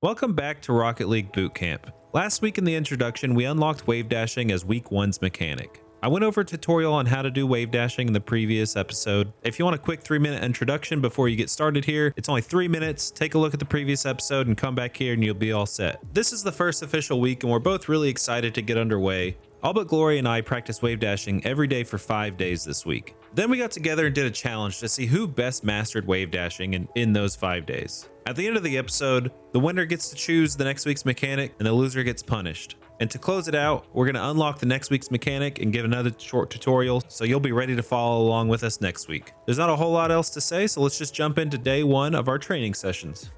Welcome back to Rocket League Bootcamp. Last week in the introduction, we unlocked wave dashing as week 1's mechanic. I went over a tutorial on how to do wave dashing in the previous episode. If you want a quick 3-minute introduction before you get started here, it's only 3 minutes. Take a look at the previous episode and come back here and you'll be all set. This is the first official week and we're both really excited to get underway. AllButGlory and I practiced wave dashing every day for 5 days this week. Then we got together and did a challenge to see who best mastered wave dashing in those 5 days. At the end of the episode, the winner gets to choose the next week's mechanic and the loser gets punished. And to close it out, we're going to unlock the next week's mechanic and give another short tutorial, so you'll be ready to follow along with us next week. There's not a whole lot else to say, so let's just jump into day 1 of our training sessions.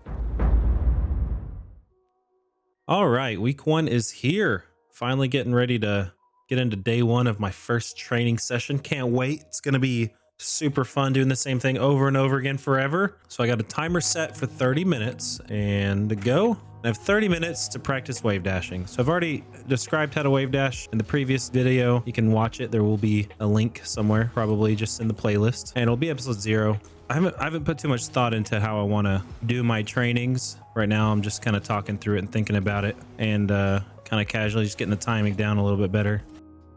All right, week 1 is here. Finally getting ready to get into day 1 of my first training session. Can't wait. It's going to be super fun doing the same thing over and over again forever. So I got a timer set for 30 minutes and to go. I have 30 minutes to practice wave dashing. So I've already described how to wave dash in the previous video. You can watch it. There will be a link somewhere, probably just in the playlist, and it'll be episode 0. I haven't put too much thought into how I want to do my trainings. Right now, I'm just kind of talking through it and thinking about it and kind of casually just getting the timing down a little bit better.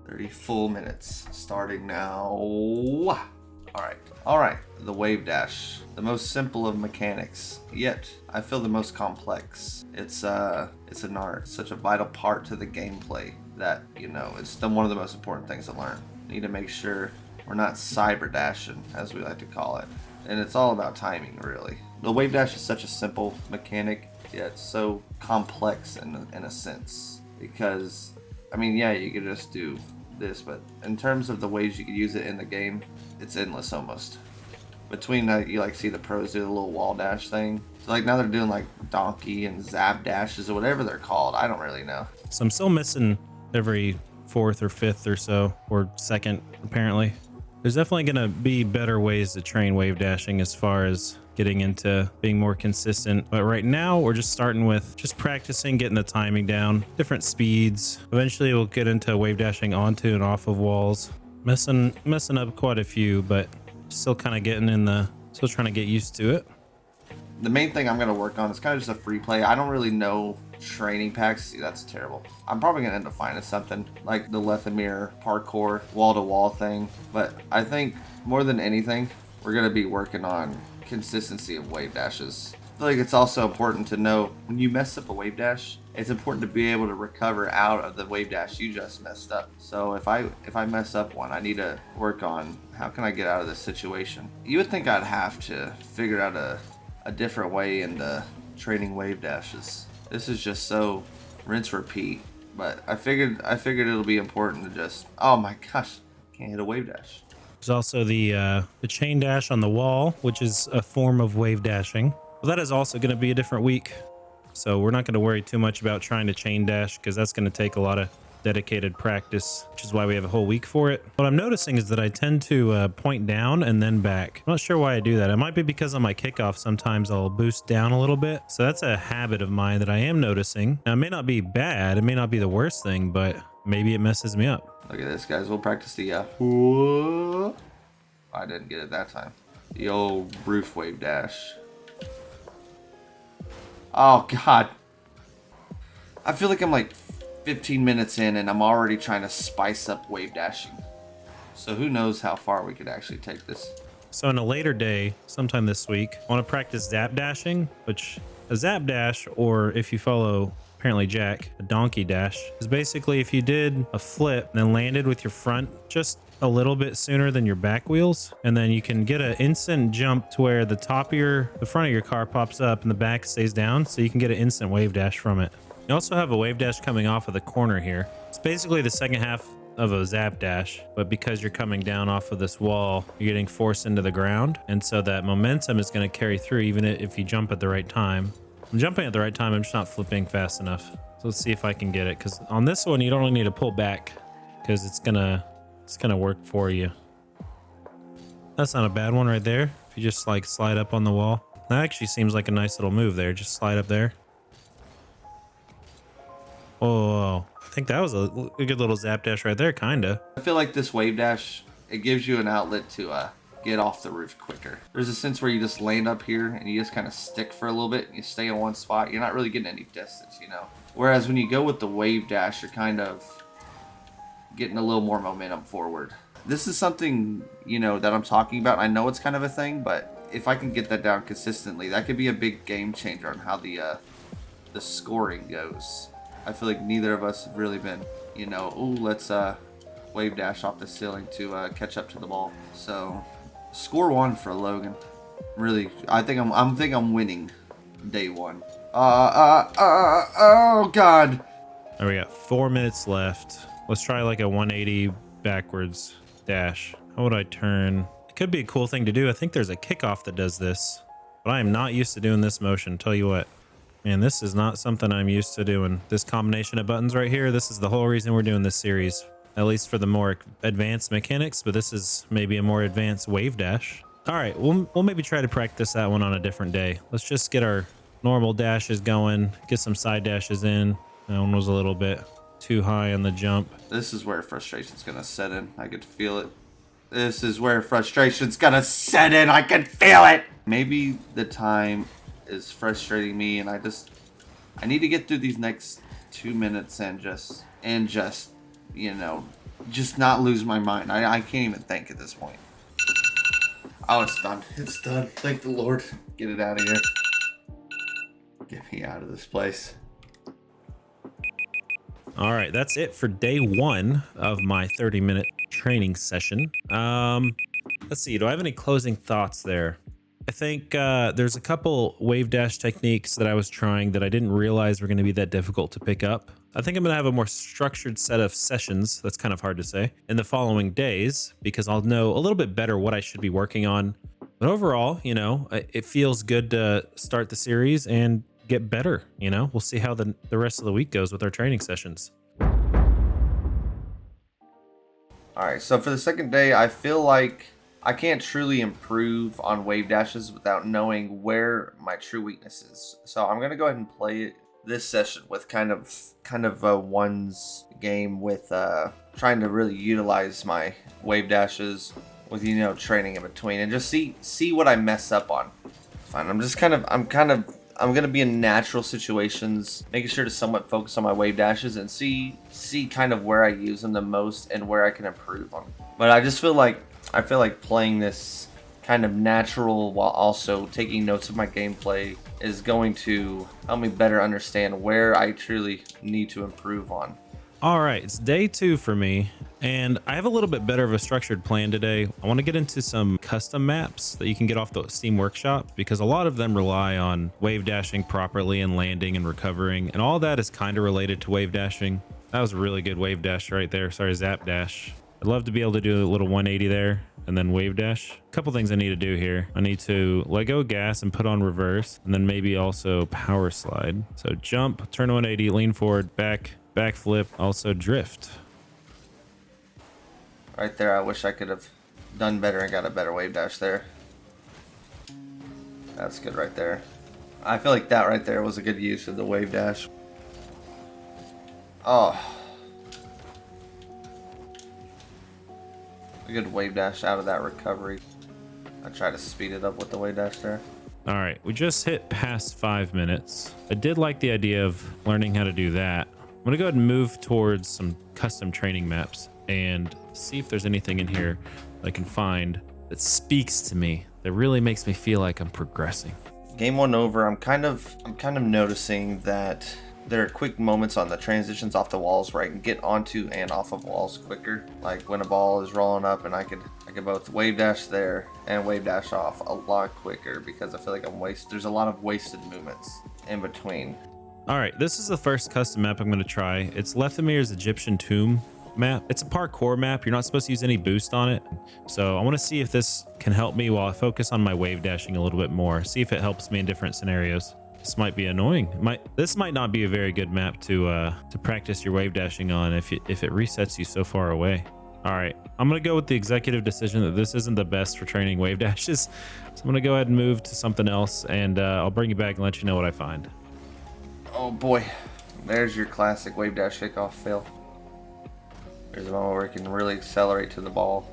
30 full minutes starting now. All right, the wave dash, the most simple of mechanics, yet I feel the most complex. It's an art, such a vital part to the gameplay that, you know, it's one of the most important things to learn. Need to make sure we're not cyber dashing, as we like to call it. And it's all about timing, really. The wave dash is such a simple mechanic, yet so complex in a sense. Because, I mean, yeah, you could just do this, but in terms of the ways you could use it in the game, it's endless almost. Between you like see the pros do the little wall dash thing. So like now they're doing like donkey and zap dashes or whatever they're called. I don't really know. So I'm still missing every 4th or 5th or so, or 2nd apparently. There's definitely going to be better ways to train wave dashing as far as getting into being more consistent. But right now we're just starting with just practicing, getting the timing down, different speeds. Eventually we'll get into wave dashing onto and off of walls. Messing up quite a few, but still kind of still trying to get used to it. The main thing I'm going to work on is kind of just a free play. I don't really know training packs. See, that's terrible. I'm probably going to end up finding something like the Lethamyr parkour wall-to-wall thing. But I think more than anything, we're going to be working on consistency of wave dashes. I feel like it's also important to know when you mess up a wave dash, it's important to be able to recover out of the wave dash you just messed up. So if I mess up one, I need to work on how can I get out of this situation. You would think I'd have to figure out a different way into training wave dashes. This is just so rinse repeat. But I figured it'll be important to just, oh my gosh, can't hit a wave dash. There's also the chain dash on the wall, which is a form of wave dashing. Well, that is also going to be a different week. So we're not going to worry too much about trying to chain dash because that's going to take a lot of dedicated practice, which is why we have a whole week for it. What I'm noticing is that I tend to point down and then back. I'm not sure why I do that. It might be because on my kickoff, sometimes I'll boost down a little bit. So that's a habit of mine that I am noticing. Now, it may not be bad. It may not be the worst thing, but maybe it messes me up. Look at this, guys. We'll practice the I didn't get it that time. The old roof wave dash. Oh, God. I feel like I'm like 15 minutes in and I'm already trying to spice up wave dashing. So who knows how far we could actually take this. So in a later day, sometime this week, I want to practice zap dashing, which a zap dash, or if you follow apparently Jack, a donkey dash, is basically if you did a flip and then landed with your front just a little bit sooner than your back wheels, and then you can get an instant jump to where the front of your car pops up and the back stays down, so you can get an instant wave dash from it. You also have a wave dash coming off of the corner here. It's basically the second half of a zap dash, but because you're coming down off of this wall, you're getting forced into the ground, and so that momentum is going to carry through even if you jump at the right time. I'm jumping at the right time, I'm just not flipping fast enough. So let's see if I can get it, because on this one you don't really need to pull back because it's gonna work for you. That's not a bad one right there. If you just like slide up on the wall. That actually seems like a nice little move there. Just slide up there. Oh, I think that was a good little zap dash right there, kinda. I feel like this wave dash, it gives you an outlet to get off the roof quicker. There's a sense where you just land up here and you just kind of stick for a little bit. You stay in one spot. You're not really getting any distance, you know. Whereas when you go with the wave dash, you're kind of getting a little more momentum forward. This is something, you know, that I'm talking about. I know it's kind of a thing, but if I can get that down consistently, that could be a big game changer on how the scoring goes. I feel like neither of us have really been, you know, ooh, let's wave dash off the ceiling to catch up to the ball. So score 1 for Logan. Really, I think I'm winning day 1. Oh God. All right, we got 4 minutes left. Let's try like a 180 backwards dash. How would I turn? It could be a cool thing to do. I think there's a kickoff that does this, but I am not used to doing this motion. Tell you what, man, this is not something I'm used to doing. This combination of buttons right here, this is the whole reason we're doing this series, at least for the more advanced mechanics, but this is maybe a more advanced wave dash. All right, we'll maybe try to practice that one on a different day. Let's just get our normal dashes going, get some side dashes in. That one was a little bit too high on the jump. This is where frustration's gonna set in. I could feel it. This is where frustration's gonna set in. I can feel it. Maybe the time is frustrating me, and I need to get through these next 2 minutes and just you know, just not lose my mind. I can't even think at this point. Oh, it's done. It's done. Thank the Lord. Get it out of here. Get me out of this place. All right, that's it for day 1 of my 30-minute training session. Let's see, do I have any closing thoughts there? I think there's a couple wave dash techniques that I was trying that I didn't realize were going to be that difficult to pick up. I think I'm going to have a more structured set of sessions, that's kind of hard to say, in the following days, because I'll know a little bit better what I should be working on. But overall, you know, it feels good to start the series and get better. You know, we'll see how the rest of the week goes with our training sessions. All right, so for the second day, I feel like I can't truly improve on wave dashes without knowing where my true weakness is. So I'm gonna go ahead and play this session with kind of a ones game with trying to really utilize my wave dashes with, you know, training in between and just see what I mess up on. Fine, I'm gonna be in natural situations, making sure to somewhat focus on my wave dashes and see kind of where I use them the most and where I can improve on. But I feel like playing this kind of natural while also taking notes of my gameplay is going to help me better understand where I truly need to improve on. All right, it's day 2 for me, and I have a little bit better of a structured plan today. I want to get into some custom maps that you can get off the Steam Workshop, because a lot of them rely on wave dashing properly and landing and recovering, and all that is kind of related to wave dashing. That was a really good wave dash right there. Sorry, zap dash. I'd love to be able to do a little 180 there and then wave dash. A couple things I need to do here. I need to let go of gas and put on reverse, and then maybe also power slide. So jump, turn 180, lean forward, backflip, also drift. Right there, I wish I could have done better and got a better wave dash there. That's good right there. I feel like that right there was a good use of the wave dash. Oh. A good wave dash out of that recovery. I try to speed it up with the wave dash there. All right, we just hit past 5 minutes. I did like the idea of learning how to do that. I'm gonna go ahead and move towards some custom training maps and see if there's anything in here I can find that speaks to me, that really makes me feel like I'm progressing. Game 1 over. I'm kind of noticing that there are quick moments on the transitions off the walls where I can get onto and off of walls quicker. Like when a ball is rolling up and I could both wave dash there and wave dash off a lot quicker, because I feel like there's a lot of wasted movements in between. All right, this is the first custom map I'm going to try. It's Lethamyr's Egyptian Tomb map. It's a parkour map. You're not supposed to use any boost on it. So I want to see if this can help me while I focus on my wave dashing a little bit more. See if it helps me in different scenarios. This might be annoying. This might not be a very good map to practice your wave dashing on if it resets you so far away. All right, I'm going to go with the executive decision that this isn't the best for training wave dashes. So I'm going to go ahead and move to something else, and I'll bring you back and let you know what I find. Oh boy, there's your classic wave dash takeoff fail. There's a moment where you can really accelerate to the ball.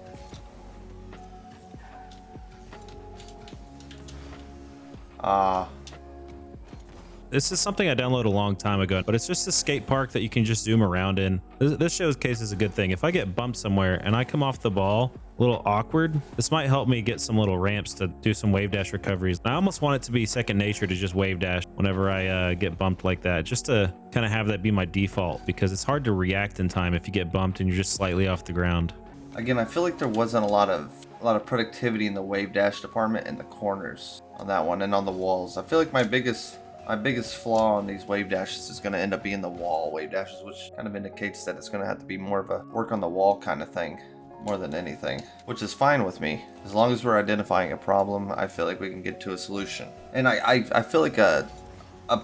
This is something I downloaded a long time ago, but it's just a skate park that you can just zoom around in. This showcase is a good thing. If I get bumped somewhere and I come off the ball a little awkward, this might help me get some little ramps to do some wave dash recoveries. I almost want it to be second nature to just wave dash whenever I get bumped like that, just to kind of have that be my default, because it's hard to react in time if you get bumped and you're just slightly off the ground. Again, I feel like there wasn't a lot of productivity in the wave dash department in the corners on that one and on the walls. I feel like my biggest flaw on these wave dashes is going to end up being the wall wave dashes, which kind of indicates that it's going to have to be more of a work on the wall kind of thing more than anything, which is fine with me. As long as we're identifying a problem, I feel like we can get to a solution. And I feel like a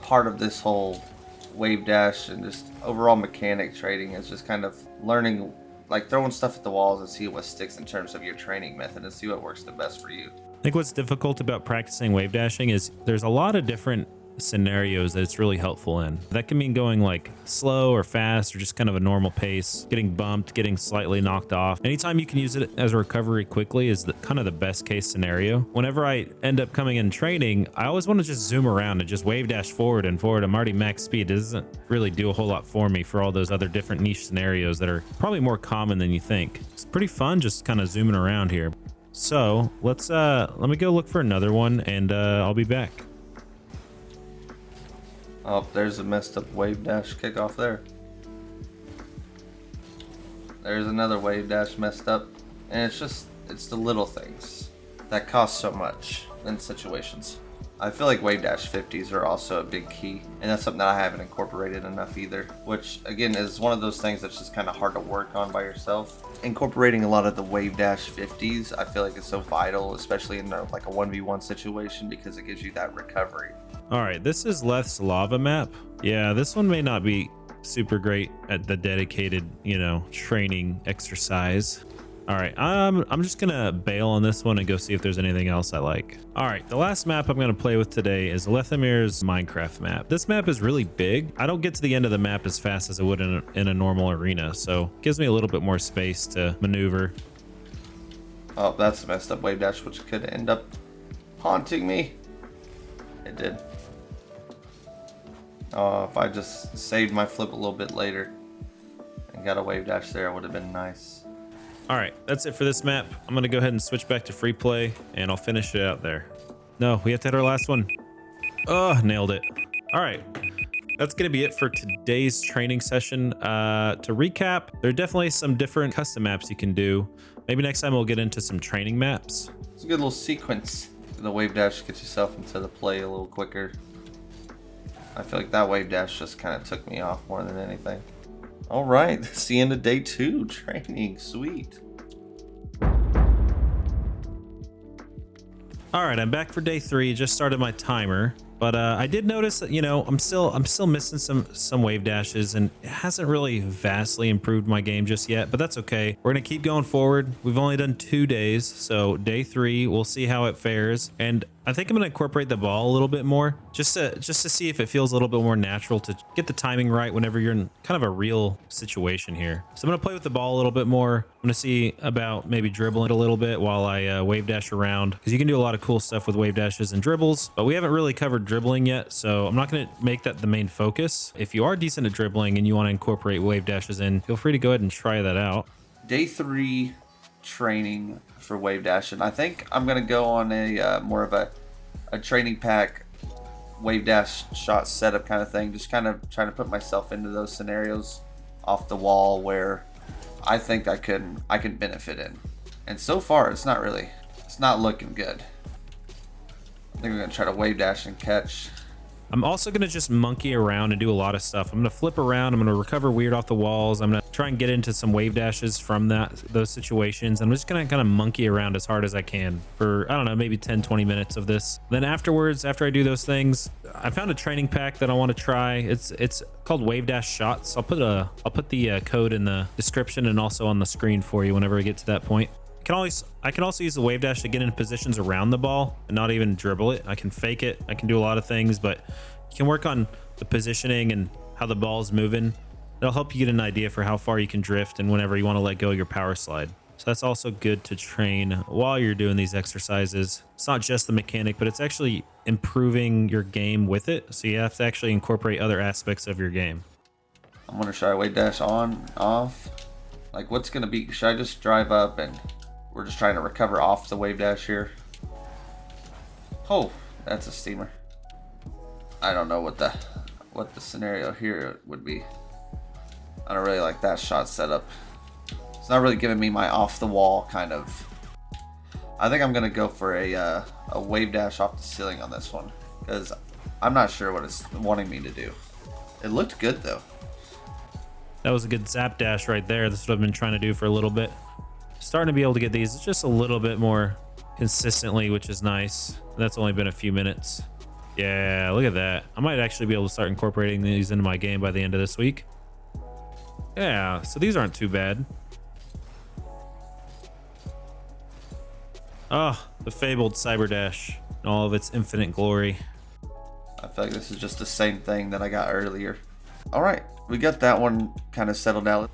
part of this whole wave dash and just overall mechanic trading is just kind of learning, like throwing stuff at the walls and see what sticks in terms of your training method and see what works the best for you. I think what's difficult about practicing wave dashing is there's a lot of different scenarios that it's really helpful in. That can mean going like slow or fast or just kind of a normal pace, getting bumped, getting slightly knocked off. Anytime you can use it as a recovery quickly is kind of the best case scenario. Whenever I end up coming in training, I always want to just zoom around and just wave dash forward and forward. I'm already max speed. It doesn't really do a whole lot for me for all those other different niche scenarios that are probably more common than you think. It's pretty fun just kind of zooming around here. So let me go look for another one and I'll be back. Oh, there's a messed up wave dash kickoff there. There's another wave dash messed up. And it's the little things that cost so much in situations. I feel like wave dash 50s are also a big key, and that's something that I haven't incorporated enough either, which again is one of those things that's just kind of hard to work on by yourself. Incorporating a lot of the wave dash 50s, I feel like it's so vital, especially in like a 1v1 situation, because it gives you that recovery. All right, this is Leth's lava map. Yeah, this one may not be super great at the dedicated, training exercise. All right, I'm just gonna bail on this one and go see if there's anything else I like. All right, the last map I'm gonna play with today is Lethamyr's Minecraft map. This map is really big. I don't get to the end of the map as fast as I would in a normal arena, so it gives me a little bit more space to maneuver. Oh, that's a messed up wave dash, which could end up haunting me. It did. Oh, if I just saved my flip a little bit later and got a wave dash there, it would have been nice. All right, that's it for this map. I'm gonna go ahead and switch back to free play and I'll finish it out there. No, we have to hit our last one. Oh, nailed it. All right, that's gonna be it for today's training session. To recap, there are definitely some different custom maps you can do. Maybe next time we'll get into some training maps. It's a good little sequence. The wave dash gets yourself into the play a little quicker. I feel like that wave dash just kind of took me off more than anything. All right, that's the end of day 2 training. Sweet. All right, I'm back for day 3. Just started my timer, but I did notice that I'm still missing some wave dashes, and it hasn't really vastly improved my game just yet. But that's okay. We're gonna keep going forward. We've only done 2 days, so day 3 we'll see how it fares. And I think I'm gonna incorporate the ball a little bit more, just to see if it feels a little bit more natural to get the timing right whenever you're in kind of a real situation here. So I'm gonna play with the ball a little bit more. I'm gonna see about maybe dribbling it a little bit while I wave dash around, because you can do a lot of cool stuff with wave dashes and dribbles, but we haven't really covered dribbling yet, so I'm not gonna make that the main focus. If you are decent at dribbling and you want to incorporate wave dashes in, feel free to go ahead and try that out. Day 3 training for wave dash, and I think I'm gonna go on a more of a training pack wave dash shot setup kind of thing, just kind of trying to put myself into those scenarios off the wall where I think I can benefit in. And so far it's not looking good. I think I'm gonna try to wave dash and catch. I'm also going to just monkey around and do a lot of stuff. I'm going to flip around. I'm going to recover weird off the walls. I'm going to try and get into some wave dashes from those situations. I'm just going to kind of monkey around as hard as I can for, I don't know, maybe 10, 20 minutes of this. Then afterwards, after I do those things, I found a training pack that I want to try. It's called Wave Dash Shots. I'll put the code in the description and also on the screen for you whenever we get to that point. I can also use the wave dash to get in positions around the ball and not even dribble it. I can fake it. I can do a lot of things, but you can work on the positioning and how the ball is moving. It'll help you get an idea for how far you can drift and whenever you want to let go of your power slide. So that's also good to train while you're doing these exercises. It's not just the mechanic, but it's actually improving your game with it. So you have to actually incorporate other aspects of your game. I'm gonna try wave dash on, off. Like what's gonna be, should I just drive up and we're just trying to recover off the wave dash here? Oh, that's a steamer. I don't know what the scenario here would be. I don't really like that shot setup. It's not really giving me my off the wall kind of. I think I'm gonna go for a wave dash off the ceiling on this one because I'm not sure what it's wanting me to do. It looked good though. That was a good zap dash right there. That's what I've been trying to do for a little bit. Starting to be able to get these just a little bit more consistently, which is nice. That's only been a few minutes. Yeah, look at that. I might actually be able to start incorporating these into my game by the end of this week. Yeah, so these aren't too bad. Oh, the fabled Cyber Dash in all of its infinite glory. I feel like this is just the same thing that I got earlier. All right, we got that one kind of settled out.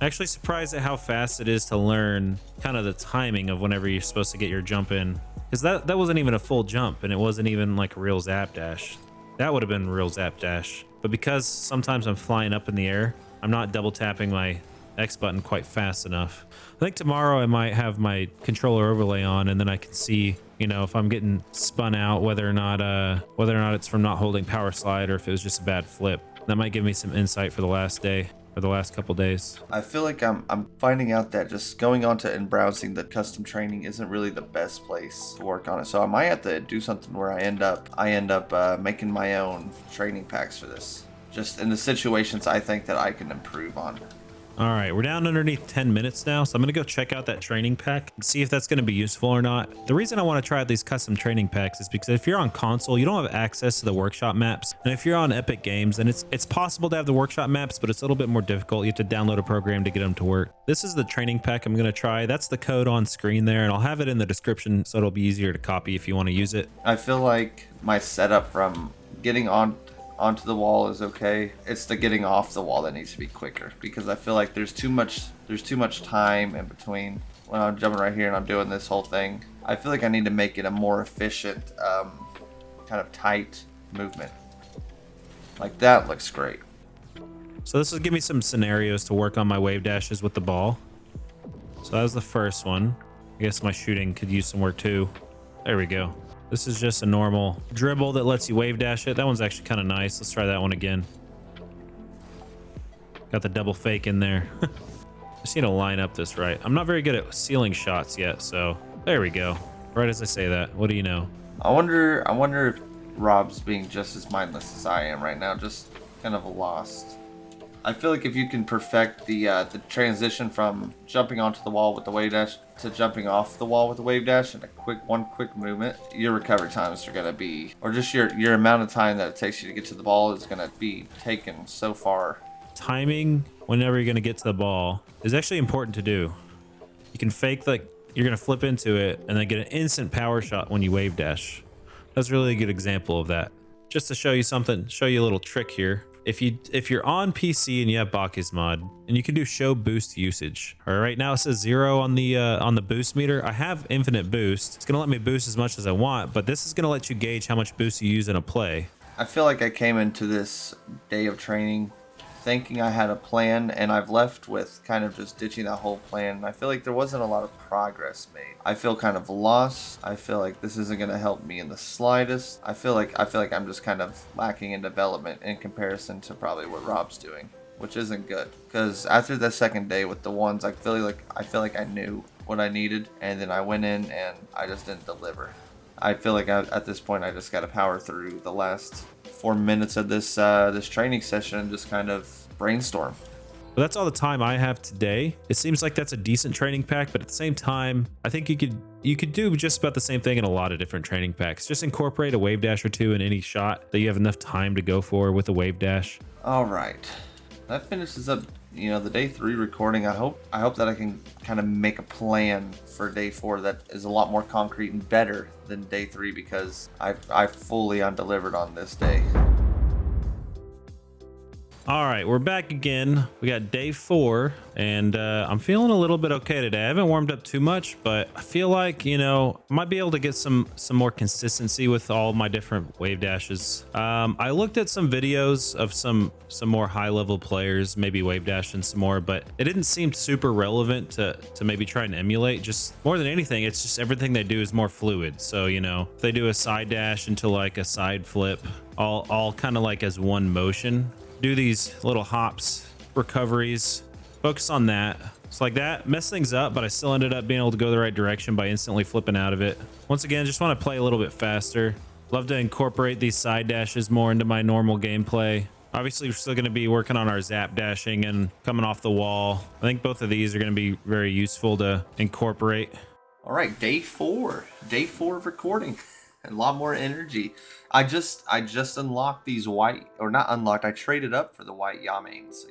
Actually surprised at how fast it is to learn kind of the timing of whenever you're supposed to get your jump in. Because that wasn't even a full jump, and it wasn't even like a real zap dash. That would have been a real zap dash. But because sometimes I'm flying up in the air, I'm not double tapping my X button quite fast enough. I think tomorrow I might have my controller overlay on, and then I can see, you know, if I'm getting spun out, whether or not it's from not holding power slide or if it was just a bad flip. That might give me some insight for the last day, or the last couple days. I feel like I'm finding out that just going onto and browsing the custom training isn't really the best place to work on it. So I might have to do something where I end up making my own training packs for this. Just in the situations I think that I can improve on. All right, we're down underneath 10 minutes now, so I'm gonna go check out that training pack and see if that's gonna be useful or not. The reason I wanna try out these custom training packs is because if you're on console, you don't have access to the workshop maps. And if you're on Epic Games, then it's possible to have the workshop maps, but it's a little bit more difficult. You have to download a program to get them to work. This is the training pack I'm gonna try. That's the code on screen there, and I'll have it in the description so it'll be easier to copy if you wanna use it. I feel like my setup from getting onto the wall is okay. It's the getting off the wall that needs to be quicker, because I feel like there's too much time in between when I'm jumping right here and I'm doing this whole thing. I feel like I need to make it a more efficient, kind of tight movement. Like that looks great. So this will give me some scenarios to work on my wave dashes with the ball. So that was the first one. I guess my shooting could use some work too. There we go. This is just a normal dribble that lets you wave dash it. That one's actually kind of nice. Let's try that one again. Got the double fake in there. Just need to line up this right. I'm not very good at ceiling shots yet, so there we go. Right as I say that. What do you know? I wonder if Rob's being just as mindless as I am right now, just kind of lost. I feel like if you can perfect the transition from jumping onto the wall with the wave dash to jumping off the wall with the wave dash in one quick movement, your recovery times are gonna be, or just your amount of time that it takes you to get to the ball is gonna be taken so far. Timing whenever you're gonna get to the ball is actually important to do. You can fake like you're gonna flip into it and then get an instant power shot when you wave dash. That's really a good example of that. Just to show you something, show you a little trick here. If you're on PC and you have Bakis mod, and you can do show boost usage. All right, now it says 0 on the boost meter. I have infinite boost. It's gonna let me boost as much as I want, but this is gonna let you gauge how much boost you use in a play. I feel like I came into this day of training thinking I had a plan, and I've left with kind of just ditching that whole plan. I feel like there wasn't a lot of progress made. I feel kind of lost. I feel like this isn't going to help me in the slightest. I feel like I'm just kind of lacking in development in comparison to probably what Rob's doing, which isn't good. Because after the second day with the ones, I feel like I knew what I needed, and then I went in and I just didn't deliver. I feel like at this point I just got to power through the last 4 minutes of this training session and just kind of brainstorm. Well, that's all the time I have today. It seems like that's a decent training pack, but at the same time, I think you could do just about the same thing in a lot of different training packs. Just incorporate a wave dash or two in any shot that you have enough time to go for with a wave dash. All right, that finishes up, the day 3 recording. I hope that I can kind of make a plan for day 4 that is a lot more concrete and better than day 3, because I fully undelivered on this day. All right, we're back again. We got day 4, and I'm feeling a little bit okay today. I haven't warmed up too much, but I feel like, you know, I might be able to get some more consistency with all my different wave dashes. I looked at some videos of some more high-level players, maybe wave dashing some more, but it didn't seem super relevant to maybe try and emulate. Just more than anything, it's just everything they do is more fluid. So, you know, if they do a side dash into like a side flip, all kind of like as one motion. Do these little hops, recoveries, focus on that. It's like that, mess things up, but I still ended up being able to go the right direction by instantly flipping out of it. Once again, just want to play a little bit faster. Love to incorporate these side dashes more into my normal gameplay. Obviously, we're still going to be working on our zap dashing and coming off the wall. I think both of these are going to be very useful to incorporate. All right, day 4 of recording. A lot more energy. I just unlocked these white, or not unlocked, I traded up for the white Yamans.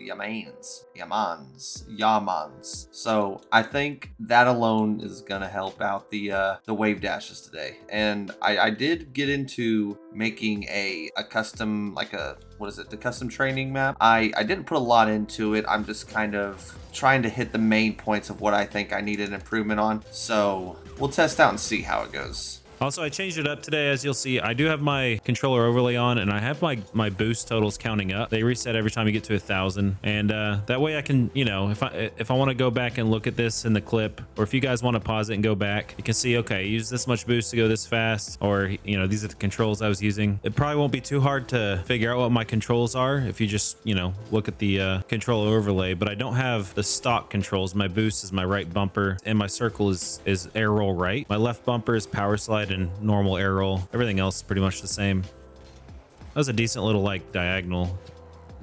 So I think that alone is gonna help out the wave dashes today. And I did get into making a custom, like the custom training map. I didn't put a lot into it. I'm just kind of trying to hit the main points of what I think I need an improvement on. So we'll test out and see how it goes. Also, I changed it up today. As you'll see, I do have my controller overlay on, and I have my boost totals counting up. They reset every time you get to 1,000, and that way I can, you know, if I want to go back and look at this in the clip, or if you guys want to pause it and go back, you can see, okay, use this much boost to go this fast, or, you know, these are the controls I was using. It probably won't be too hard to figure out what my controls are if you just, you know, look at the controller overlay, but I don't have the stock controls. My boost is my right bumper, and my circle is air roll right. My left bumper is power slide and normal air roll. Everything else is pretty much the same. That was a decent little like diagonal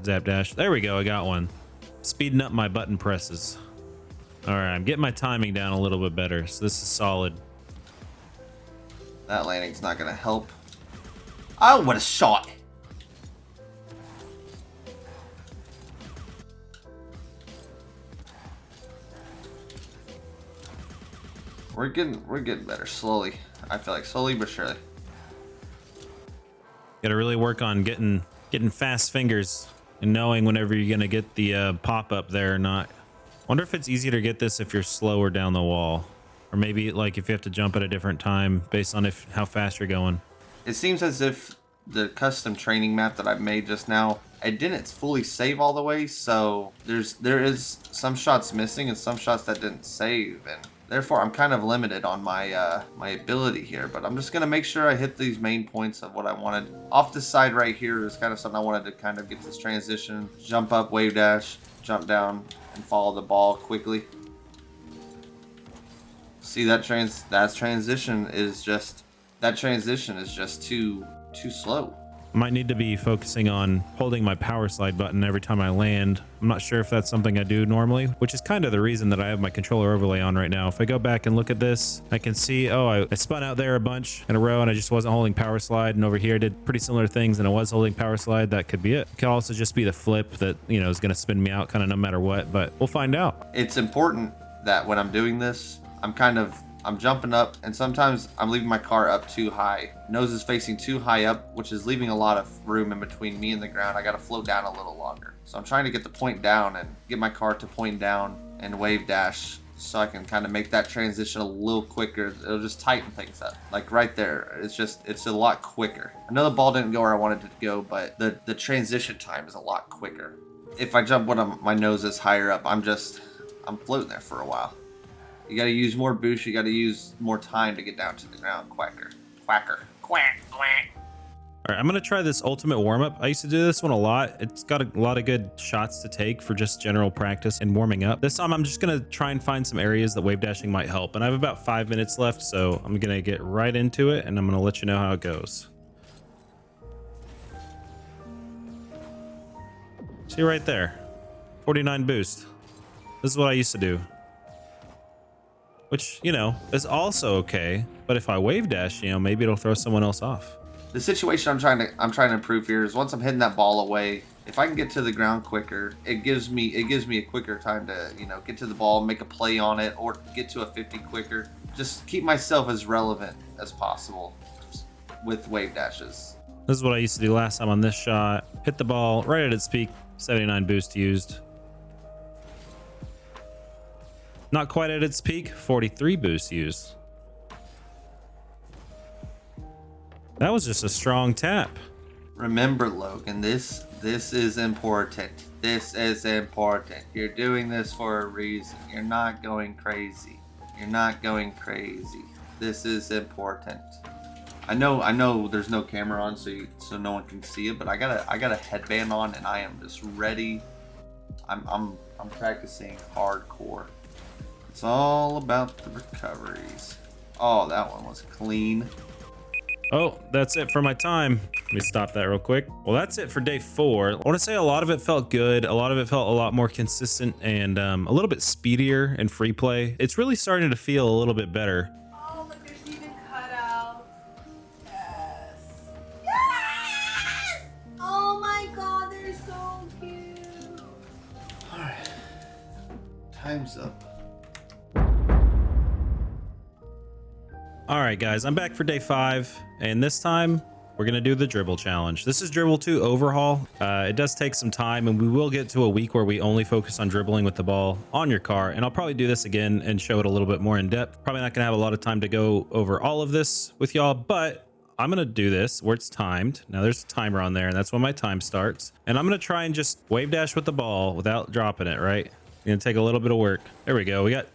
zap dash. There we go, I got one. Speeding up my button presses. All right, I'm getting my timing down a little bit better, so this is solid. That landing's not gonna help. Oh, what a shot! We're getting better slowly. I feel like slowly but surely. Got to really work on getting fast fingers and knowing whenever you're gonna get the pop up there or not. Wonder if it's easier to get this if you're slower down the wall, or maybe like if you have to jump at a different time based on how fast you're going. It seems as if the custom training map that I've made just now, it didn't fully save all the way, so there is some shots missing and some shots that didn't save, and therefore I'm kind of limited on my my ability here. But I'm just gonna make sure I hit these main points of what I wanted. Off the side right here is kind of something I wanted to kind of get this transition, jump up, wave dash, jump down, and follow the ball quickly. See that transition is just too slow. I might need to be focusing on holding my power slide button every time I land. I'm not sure if that's something I do normally, which is kind of the reason that I have my controller overlay on right now. If I go back and look at this, I can see, oh, I spun out there a bunch in a row and I just wasn't holding power slide. And over here I did pretty similar things and I was holding power slide. That could be it. It could also just be the flip that, you know, is going to spin me out kind of no matter what, but we'll find out. It's important that when I'm doing this, I'm jumping up, and sometimes I'm leaving my car up too high. Nose is facing too high up, which is leaving a lot of room in between me and the ground. I gotta float down a little longer. So I'm trying to get the point down and get my car to point down and wave dash so I can kind of make that transition a little quicker. It'll just tighten things up. Like right there, it's a lot quicker. I know the ball didn't go where I wanted it to go, but the transition time is a lot quicker. If I jump when my nose is higher up, I'm floating there for a while. You gotta use more boost, you gotta use more time to get down to the ground quicker. Quack, quack. All right, I'm gonna try this ultimate warm-up. I used to do this one a lot. It's got a lot of good shots to take for just general practice and warming up. This time I'm just gonna try and find some areas that wave dashing might help. And I have about 5 minutes left, so I'm gonna get right into it and I'm gonna let you know how it goes. See right there, 49 boost. This is what I used to do. Which, you know, is also okay, but if I wave dash, you know, maybe it'll throw someone else off. The situation I'm trying to improve here is once I'm hitting that ball away, if I can get to the ground quicker, it gives me a quicker time to, you know, get to the ball, make a play on it, or get to a 50 quicker. Just keep myself as relevant as possible with wave dashes. This is what I used to do last time on this shot. Hit the ball right at its peak. 79 boost used. Not quite at its peak. 43 boost used. That was just a strong tap. Remember, Logan, this is important. This is important. You're doing this for a reason. You're not going crazy. You're not going crazy. This is important. I know there's no camera on, so no one can see it, but I got a headband on and I am just ready. I'm practicing hardcore. It's all about the recoveries. Oh, that one was clean. Oh, that's it for my time. Let me stop that real quick. Well, that's it for day 4. I want to say a lot of it felt good. A lot of it felt a lot more consistent and a little bit speedier in free play. It's really starting to feel a little bit better. Oh, look, there's even cutouts. Yes. Yes! Oh my god, they're so cute. Alright. Time's up. All right, guys, I'm back for day 5, and this time we're gonna do the dribble challenge. This is dribble 2 overhaul. It does take some time, and we will get to a week where we only focus on dribbling with the ball on your car, and I'll probably do this again and show it a little bit more in depth. Probably not gonna have a lot of time to go over all of this with y'all, but I'm gonna do this where it's timed. Now there's a timer on there, and that's when my time starts, and I'm gonna try and just wave dash with the ball without dropping it, right? It's gonna take a little bit of work. There we go. We got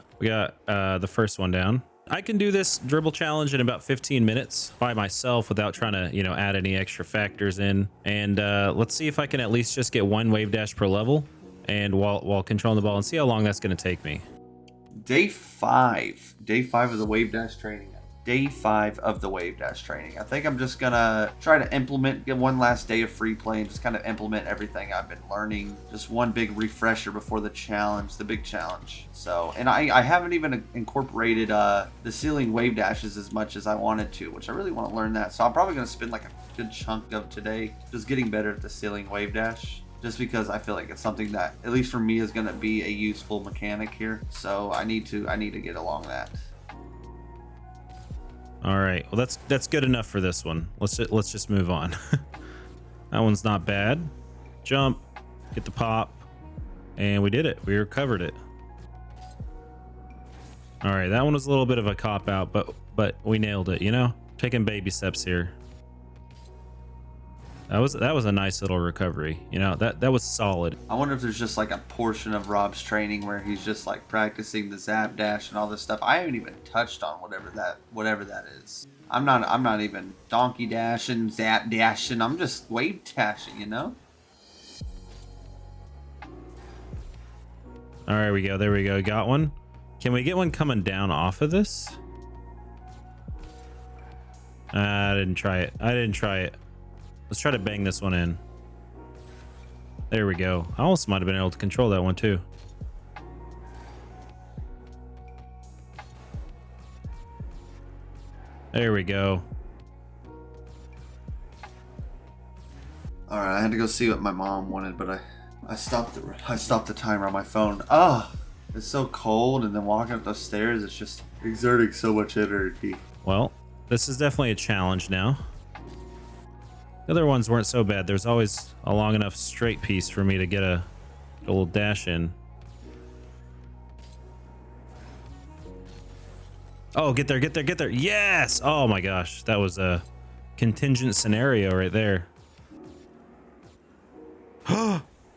the first one down. I can do this dribble challenge in about 15 minutes by myself without trying to, you know, add any extra factors in. And let's see if I can at least just get 1 wave dash per level and while controlling the ball, and see how long that's going to take me. Day 5 of the wave dash training. Day 5 of the wave dash training. I think I'm just gonna try to get one last day of free play and just kind of implement everything I've been learning. Just one big refresher before the challenge, the big challenge. So, and I haven't even incorporated the ceiling wave dashes as much as I wanted to, which I really want to learn that. So I'm probably gonna spend like a good chunk of today just getting better at the ceiling wave dash, just because I feel like it's something that, at least for me, is gonna be a useful mechanic here. So I need to get along that. All right, well that's good enough for this one. Let's just move on. That one's not bad. Jump, get the pop, and we did it. We recovered it. All right, that one was a little bit of a cop out, but we nailed it. You know, taking baby steps here. That was a nice little recovery. You know, that was solid. I wonder if there's just like a portion of Rob's training where he's just like practicing the zap dash and all this stuff. I haven't even touched on whatever that is. I'm not even donkey dashing, zap dashing. I'm just wave dashing, you know? All right, we go. There we go. Got one. Can we get one coming down off of this? I didn't try it. Let's try to bang this one in. There we go. I almost might have been able to control that one too. There we go. All right, I had to go see what my mom wanted, but I stopped the timer on my phone. Ah, it's so cold, and then walking up those stairs, it's just exerting so much energy. Well, this is definitely a challenge now. The other ones weren't so bad. There's always a long enough straight piece for me to get a little dash in. Oh, get there, get there, get there. Yes! Oh my gosh, that was a contingent scenario right there.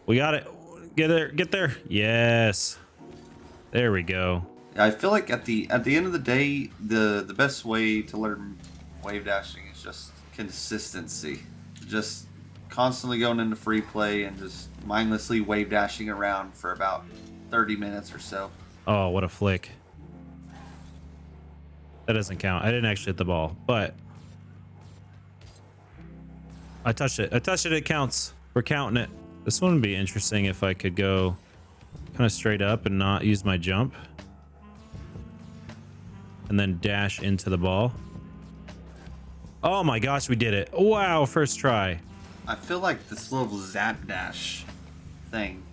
We got it. Get there, get there. Yes. There we go. I feel like at the end of the day, the best way to learn wave dashing is just consistency. Just constantly going into free play and just mindlessly wave dashing around for about 30 minutes or so. Oh, what a flick. That doesn't count. I didn't actually hit the ball, but I touched it. It counts. We're counting it. This one would be interesting if I could go kind of straight up and not use my jump, and then dash into the ball. Oh my gosh, we did it. Wow, first try. I feel like this little zap dash thing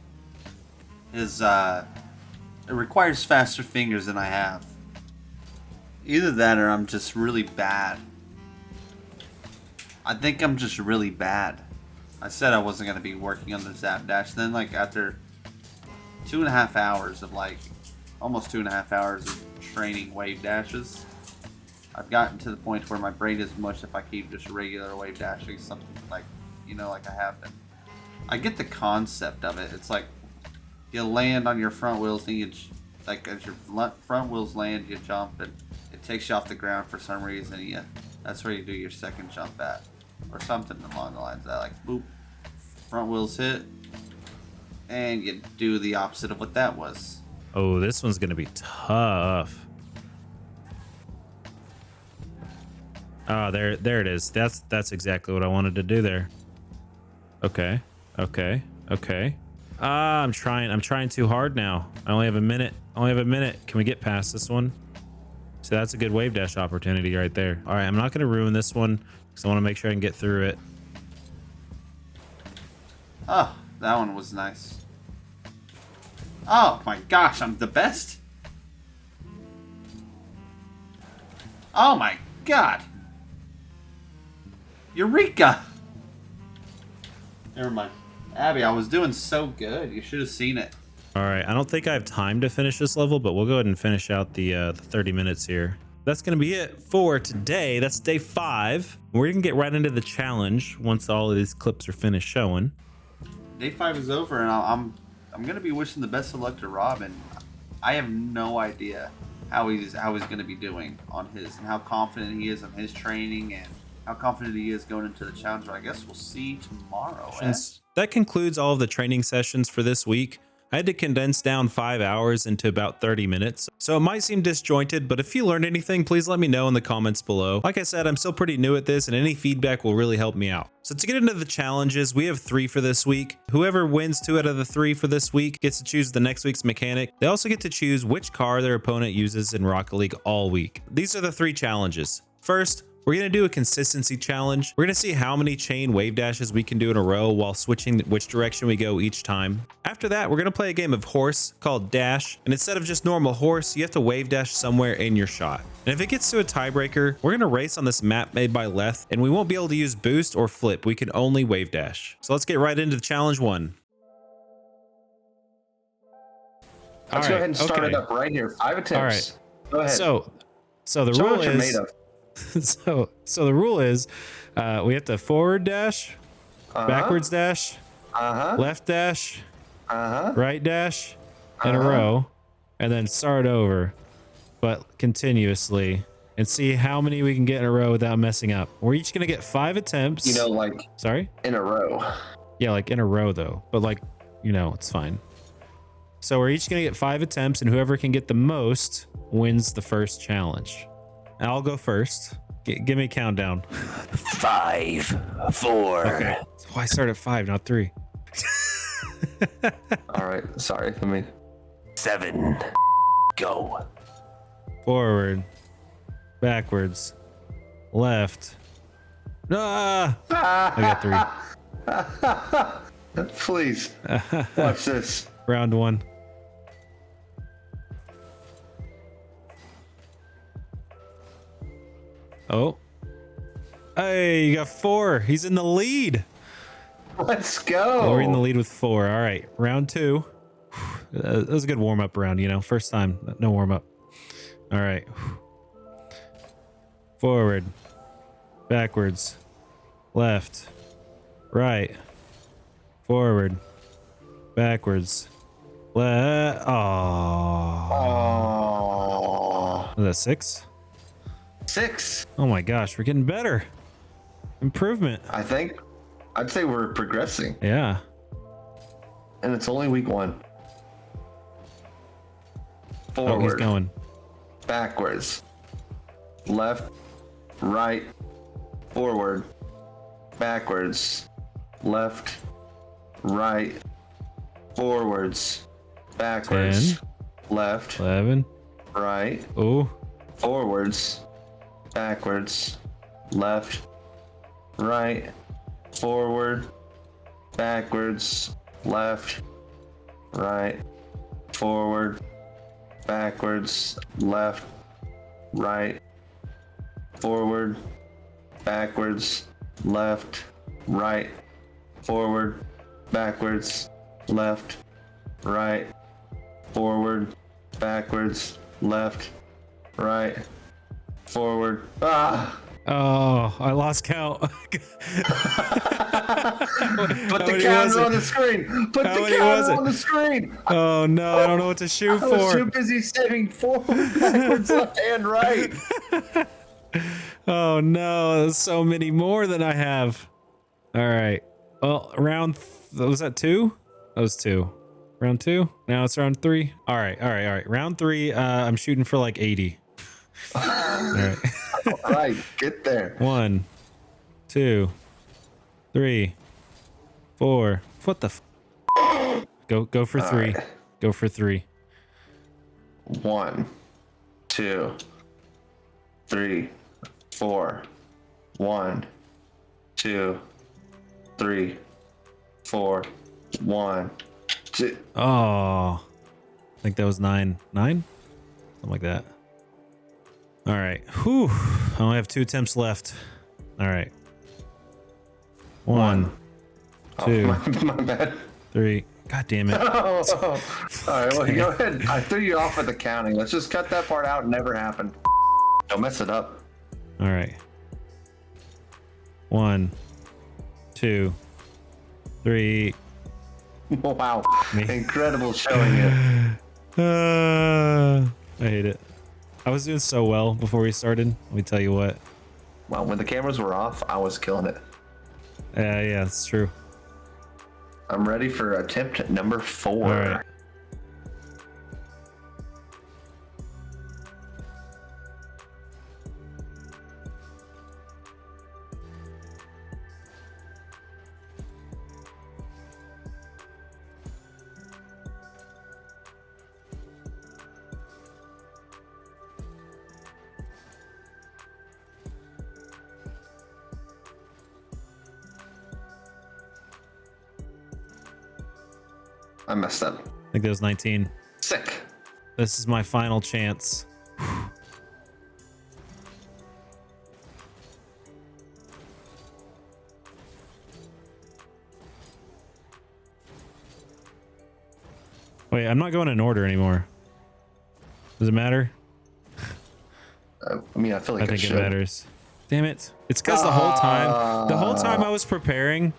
is it requires faster fingers than I have. Either that or I'm just really bad. I think I'm just really bad. I said I wasn't going to be working on the Zap Dash. Then, like, after 2.5 hours of, like, almost 2.5 hours of training wave dashes, I've gotten to the point where my brain is mush if I keep just regular wave dashing, something like, you know, like I have been. I get the concept of it. It's like you land on your front wheels and you, like, as your front wheels land, you jump and it takes you off the ground for some reason. That's where you do your second jump at, or something along the lines of that. Like, boop, front wheels hit, and you do the opposite of what that was. Oh, this one's gonna be tough. Oh, there it is. That's exactly what I wanted to do there. Okay. I'm trying too hard now. I only have a minute. Can we get past this one? So that's a good wave dash opportunity right there. All right, I'm not gonna ruin this one because I want to make sure I can get through it. Oh, that one was nice. Oh my gosh, I'm the best. Oh my god. Eureka! Never mind. Abby, I was doing so good. You should have seen it. All right, I don't think I have time to finish this level, but we'll go ahead and finish out the 30 minutes here. That's going to be it for today. That's day 5. We're going to get right into the challenge once all of these clips are finished showing. Day 5 is over, and I'm going to be wishing the best of luck to Rob, and I have no idea how he's going to be doing on his, and how confident he is on his training, and how confident he is going into the challenge. I guess we'll see tomorrow. That concludes all of the training sessions for this week. I had to condense down 5 hours into about 30 minutes, so it might seem disjointed, but if you learned anything, please let me know in the comments below. Like I said, I'm still pretty new at this, and any feedback will really help me out. So to get into the challenges, we have 3 for this week. Whoever wins 2 out of the 3 for this week gets to choose the next week's mechanic. They also get to choose which car their opponent uses in Rocket League all week. These are the 3 challenges. First, we're going to do a consistency challenge. We're going to see how many chain wave dashes we can do in a row while switching which direction we go each time. After that, we're going to play a game of horse called Dash. And instead of just normal horse, you have to wave dash somewhere in your shot. And if it gets to a tiebreaker, we're going to race on this map made by Leth, and we won't be able to use boost or flip. We can only wave dash. So let's get right into the challenge 1. Let's go ahead and start it up right here. 5 attempts. All right. Go ahead. So the Show rule what you're made is... of. So the rule is we have to forward dash, backwards dash, left dash, right dash in a row, and then start over, but continuously, and see how many we can get in a row without messing up. We're each gonna get 5 attempts. You know, like, sorry? in a row. Yeah, like in a row though, but like, you know, it's fine. So we're each gonna get 5 attempts, and whoever can get the most wins the first challenge. I'll go first. Give me a countdown. 5, 4. Okay. That's why I started at 5, not 3. All right. Sorry. 7. Go. Forward. Backwards. Left. Ah! I got 3. Please. Watch this. Round 1. Oh. Hey, you got 4. He's in the lead. Let's go. Oh, we're in the lead with 4. All right. Round 2. That was a good warm-up round, you know. First time. No warm-up. All right. Forward. Backwards. Left. Right. Forward. Backwards. Left. Oh. Was that 6? 6. Oh my gosh, we're getting better. Improvement. I'd say we're progressing. Yeah. And it's only week 1. Forward. Oh, he's going. Backwards. Left. Right. Forward. Backwards. Left. Right. Forwards. Backwards. 10. Left. 11. Right. Oh. Forwards. Backwards. Left. Right. Forward. Backwards. Left. Right. Forward. Backwards. Left. Right. Forward. Backwards. left, right, forward, backwards, left, right, forward, backwards, left, right, forward. Ah! Oh, I lost count. Put the counter on the screen. Put the counter on the screen. Oh no, I don't know what to shoot for. I was too busy saving forward, backwards, left, and right. Oh no, there's so many more than I have. All right. Well, was that 2? That was 2. Round 2. Now it's round 3. All right. Round 3. I'm shooting for like 80. All right. All right, get there. 1, 2, 3, 4. What the? Go for 3. Right. Go for 3. 1, 2, 3, 4. 1, 2, 3, 4. 1, 2. Oh, I think that was 9. 9? Something like that. All right. Whew. I only have 2 attempts left. All right. 1, 2, my bad. 3. God damn it. All right, well, go ahead. I threw you off with the counting. Let's just cut that part out. It never happened. Don't mess it up. All right. 1, 2, 3. Wow. Incredible showing it. I hate it. I was doing so well before we started. Let me tell you what. Well, when the cameras were off, I was killing it. Yeah, it's true. I'm ready for attempt number 4. All right. I messed up. I think that was 19. Sick. This is my final chance. Wait, I'm not going in order anymore. Does it matter? I mean, I feel like I think should. it matters. Damn it. It's because the whole time I was preparing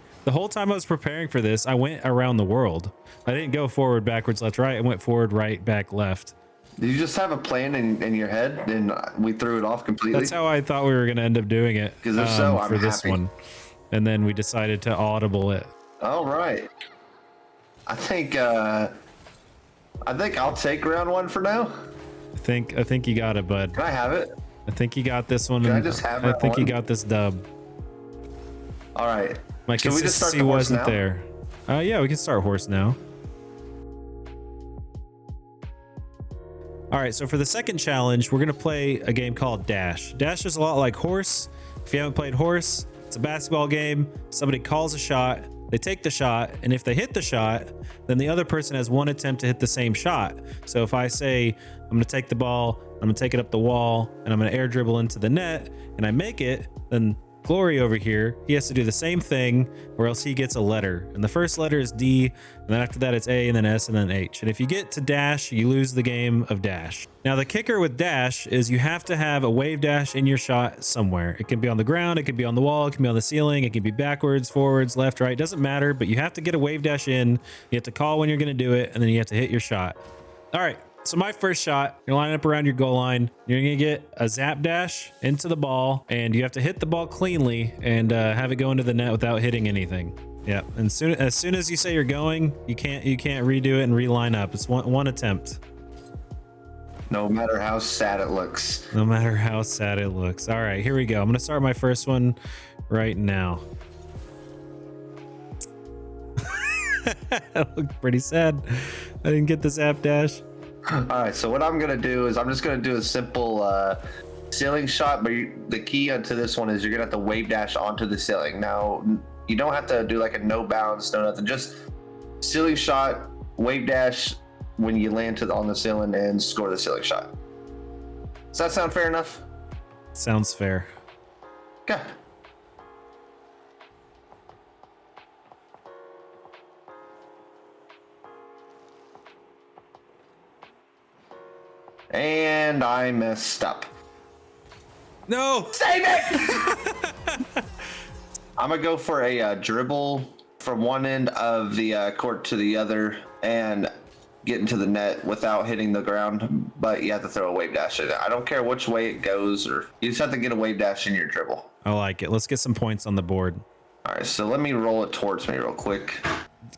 for this, I went around the world. I didn't go forward, backwards, left, right. I went forward, right, back, left. Did you just have a plan in your head and we threw it off completely? That's how I thought we were going to end up doing it. Because if so, for I'm this happy. one. And then we decided to audible it. All right. I think I'll take round 1 for now. I think you got it, bud. Can I have it? I think you got this one. Can I just have I that think you one? got this dub. All right. My Should we just start consistency the horse wasn't now? there. Yeah, we can start horse now. All right, so for the second challenge, we're gonna play a game called Dash. Dash is a lot like horse. If you haven't played horse, it's a basketball game. Somebody calls a shot, they take the shot, and if they hit the shot, then the other person has 1 attempt to hit the same shot. So if I say, I'm gonna take the ball, I'm gonna take it up the wall, and I'm gonna air dribble into the net, and I make it, then Glory over here, he has to do the same thing or else he gets a letter. And the first letter is D, and then after that it's A, and then S, and then H. And if you get to Dash, you lose the game of Dash. Now the kicker with Dash is you have to have a wave dash in your shot somewhere. It can be on the ground, it can be on the wall, it can be on the ceiling, it can be backwards, forwards, left, right, doesn't matter, but you have to get a wave dash in. You have to call when you're gonna do it, and then you have to hit your shot. All right. So my first shot, you're lining up around your goal line. You're gonna get a zap dash into the ball, and you have to hit the ball cleanly and have it go into the net without hitting anything. Yeah, and as soon as you say you're going, you can't redo it and reline up. It's one attempt. No matter how sad it looks. No matter how sad it looks. All right, here we go. I'm gonna start my first one right now. That looked pretty sad. I didn't get the zap dash. All right, so what I'm gonna do is I'm just gonna do a simple ceiling shot, but the key to this one is you're gonna have to wave dash onto the ceiling. Now, you don't have to do like a no bounce, no nothing. Just ceiling shot, wave dash when you land on the ceiling and score the ceiling shot. Does that sound fair enough? Sounds fair. Okay. And I messed up. No. Save it! I'm gonna go for a dribble from one end of the court to the other and get into the net without hitting the ground. But you have to throw a wave dash in it. I don't care which way it goes, or you just have to get a wave dash in your dribble. I like it. Let's get some points on the board. All right, so let me roll it towards me real quick.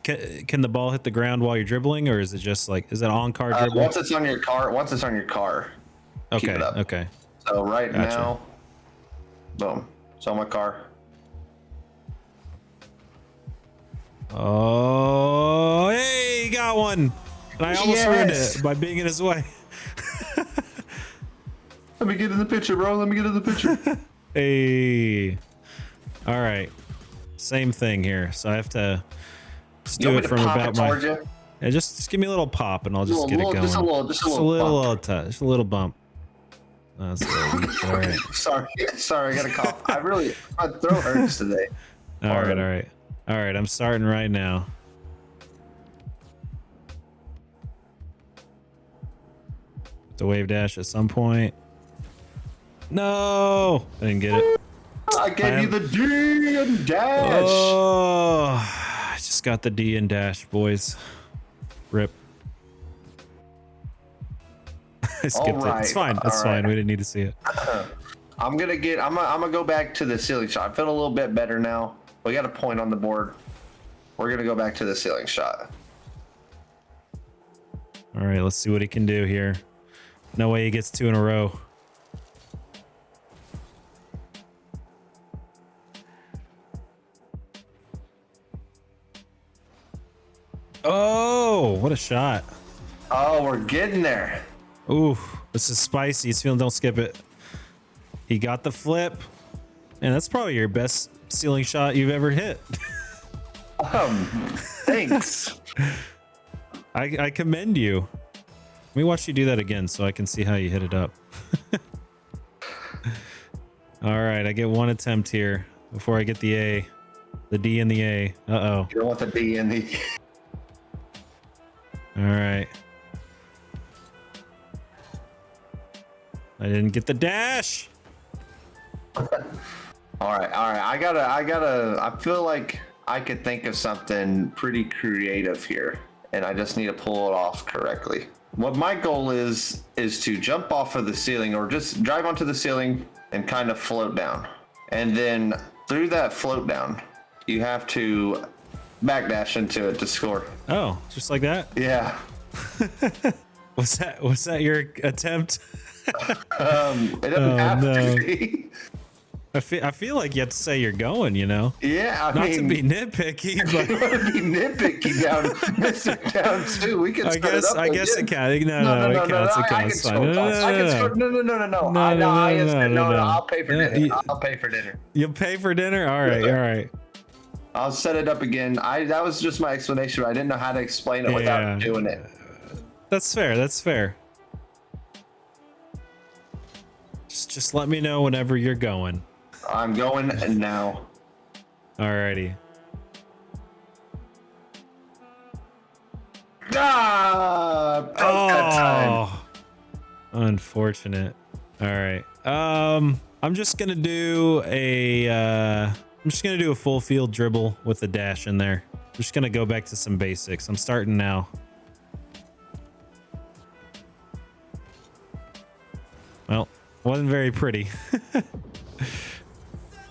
Can the ball hit the ground while you're dribbling, or is it just like, is it on car dribble? Once it's on your car, keep Okay. it up. Okay. So right Gotcha. now, boom, it's on my car. Oh, hey, he got one. And I almost ruined it by being in his way. Let me get in the picture, bro. Let me get in the picture. Hey. All right. Same thing here. So I have to just do it from about my. Yeah, just give me a little pop and I'll just get it going. Just a little touch, just a little bump. That's good. All right. Sorry, I got a cough. My throat hurts today. All right. I'm starting right now. The wave dash at some point. No, I didn't get it. I gave you the D and dash. Oh, I just got the D and dash, boys. Rip. I skipped it. It's fine. It's fine. We didn't need to see it. I'm gonna go back to the ceiling shot. I feel a little bit better now. We got a point on the board. We're gonna go back to the ceiling shot. All right, let's see what he can do here. No way he gets 2 in a row. Oh, what a shot. Oh, we're getting there. Ooh, this is spicy. It's feeling, don't skip it. He got the flip. And that's probably your best ceiling shot you've ever hit. Thanks. I commend you. Let me watch you do that again so I can see how you hit it up. All right, I get one attempt here before I get the A. The D and the A. Uh-oh. You don't want the D and the... All right. I didn't get the dash. All right. I feel like I could think of something pretty creative here, and I just need to pull it off correctly. What my goal is to jump off of the ceiling or just drive onto the ceiling and kind of float down. And then through that float down, you have to backdash into it to score. Oh, just like that? Yeah. Was that your attempt? It doesn't have to be. I feel like you have to say you're going, you know? Yeah, Not to be nitpicky, but you want to be nitpicky down, Mr. Down too. We can. I guess it counts. No, it counts. It counts. No, I'll pay for dinner. I'll pay for dinner. You'll pay for dinner? All right. I'll set it up again. That was just my explanation. I didn't know how to explain it without doing it. That's fair. Just let me know whenever you're going. I'm going now. Alrighty. Time. Unfortunate. All right. I'm just gonna do a full field dribble with a dash in there. I'm just gonna go back to some basics. I'm starting now. Well, wasn't very pretty.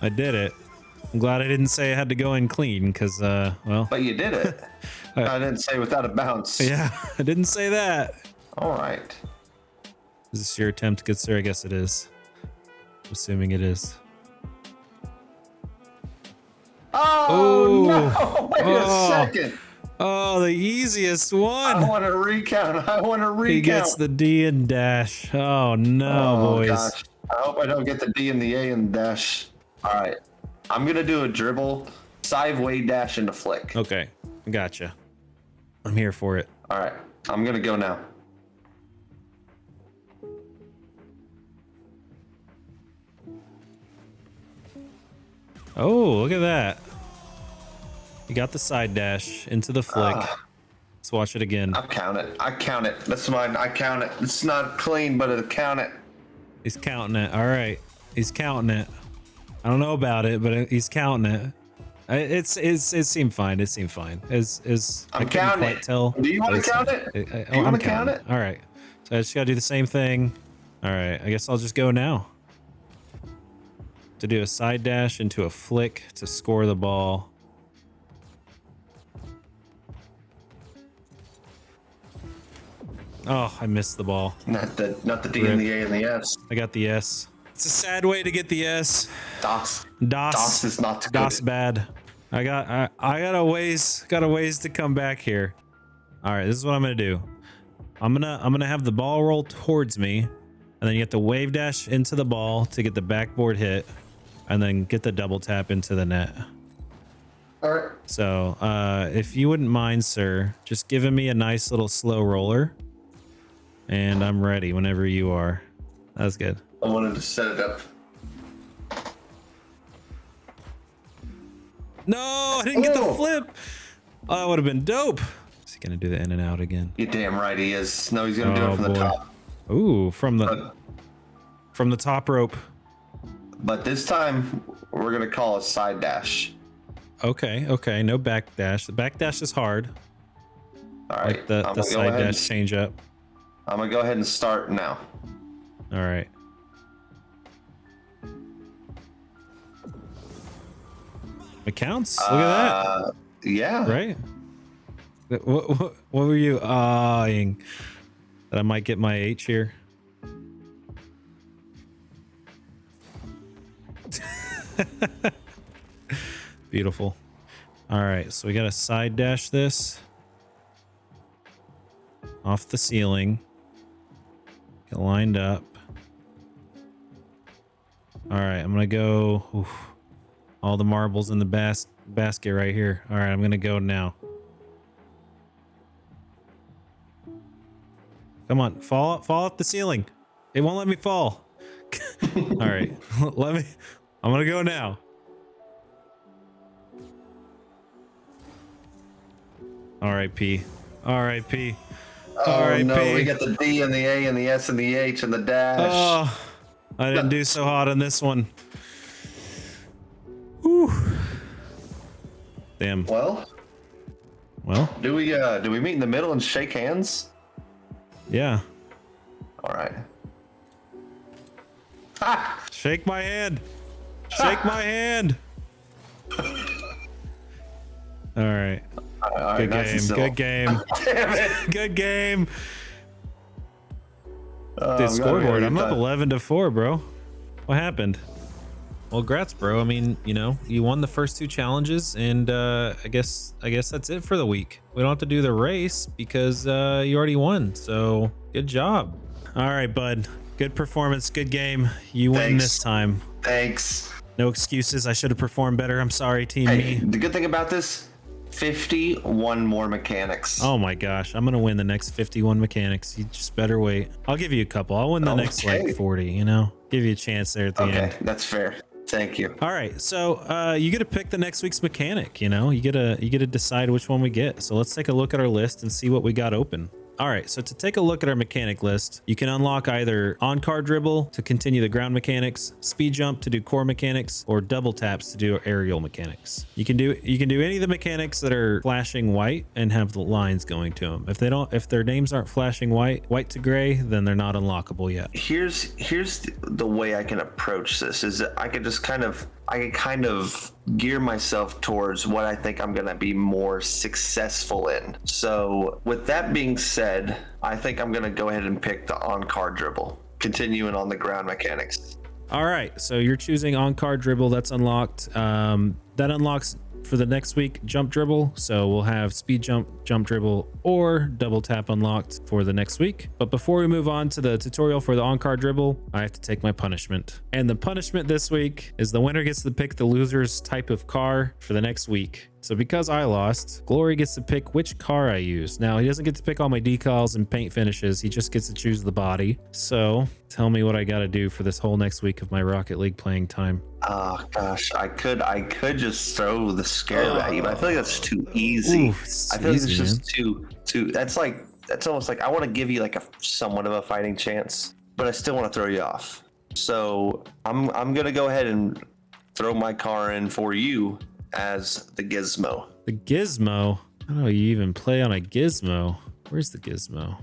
I did it. I'm glad I didn't say I had to go in clean because, well. But you did it. I didn't say without a bounce. Yeah, I didn't say that. All right. Is this your attempt, good sir? I guess it is. I'm assuming it is. Oh, no. Wait a second. Oh, the easiest one. I want to recount. He gets the D and dash. Oh, no, boys. Gosh. I hope I don't get the D and the A and dash. All right. I'm going to do a dribble, side wave dash, and a flick. Okay. Gotcha. I'm here for it. All right. I'm going to go now. Oh, look at that. You got the side dash into the flick. Let's watch it again. I'll count it. I count it. That's mine. I count it. It's not clean, but it'll count it. He's counting it. All right. He's counting it. I don't know about it, but he's counting it. It seemed fine. It seemed fine. I'm counting it. Tell. Do you want to count it? Do you want to count it? All right. So I just gotta do the same thing. All right. I guess I'll just go now. To do a side dash into a flick to score the ball. Oh, I missed the ball. Not the D and the A and the S. I got the S. It's a sad way to get the S. DOS. DOS. DOS is not good. DOS bad. I got a ways to come back here. All right, this is what I'm gonna do. I'm gonna have the ball roll towards me, and then you get the wave dash into the ball to get the backboard hit, and then get the double tap into the net. All right. So if you wouldn't mind, sir, just giving me a nice little slow roller, and I'm ready whenever you are. That's good. I wanted to set it up. No, I didn't get the flip. Oh, that would have been dope. Is he gonna do the in and out again? You're damn right he is. No, he's gonna do it from the top. Ooh, from the top rope. But this time we're gonna call a side dash. Okay, no back dash. The back dash is hard. All right. Like the side dash change up. I'm gonna go ahead and start now. All right. It counts. Look at that. Yeah. Right. What were you eyeing? That I might get my H here. Beautiful. All right, so we got to side dash this off the ceiling. Get lined up. All right, I'm gonna go. Oof, all the marbles in the basket right here. All right, I'm gonna go now. Come on, fall off the ceiling. It won't let me fall. All right, I'm gonna go now. R.I.P. R.I.P. Oh no, we got the D and the A and the S and the H and the dash. Oh, I didn't do so hot on this one. Whew. Damn. Well, do we meet in the middle and shake hands? Yeah. All right. Ah! Shake my hand. Shake my hand. All right. Good game. Good game. Damn it. Good game. Oh, Dude, scoreboard. I'm up 11-4, bro. What happened? Well, congrats, bro. I mean, you won the first two challenges, and I guess that's it for the week. We don't have to do the race because you already won. So good job. All right, bud. Good performance. Good game. You win this time. Thanks. No excuses. I should have performed better. I'm sorry, team Hey, me. the good thing about this, 51 more mechanics. Oh my gosh, I'm gonna win the next 51 mechanics. You just better wait. I'll give you a couple. I'll win the next like 40. Give you a chance there at the end. Okay, that's fair. Thank you. All right, so you get to pick the next week's mechanic. You get to decide which one we get. So let's take a look at our list and see what we got open. All right, so to take a look at our mechanic list, you can unlock either On Car Dribble to continue the ground mechanics, Speed Jump to do core mechanics, or Double Taps to do aerial mechanics. You can do any of the mechanics that are flashing white and have the lines going to them. If their names aren't flashing white to gray, then they're not unlockable yet. Here's the way I can approach this is that I can kind of gear myself towards what I think I'm going to be more successful in. So with that being said, I think I'm going to go ahead and pick the On Car Dribble, continuing on the ground mechanics. All right, so you're choosing On Car Dribble. That's unlocked. That unlocks for the next week Jump Dribble. So we'll have Speed Jump, Jump Dribble, or Double Tap unlocked for the next week. But before we move on to the tutorial for the On Car Dribble, I have to take my punishment. And the punishment this week is the winner gets to pick the loser's type of car for the next week So because I lost, Glory gets to pick which car I use. Now, he doesn't get to pick all my decals and paint finishes. He just gets to choose the body. So tell me what I got to do for this whole next week of my Rocket League playing time. Oh gosh, I could just throw the Scarab at you, but I feel like that's too easy. Ooh, it's I feel like it's easy, just too. That's almost like I want to give you like a somewhat of a fighting chance, but I still want to throw you off. So I'm gonna go ahead and throw my car in for you as the Gizmo. The Gizmo? How do you even play on a Gizmo? Where's the Gizmo?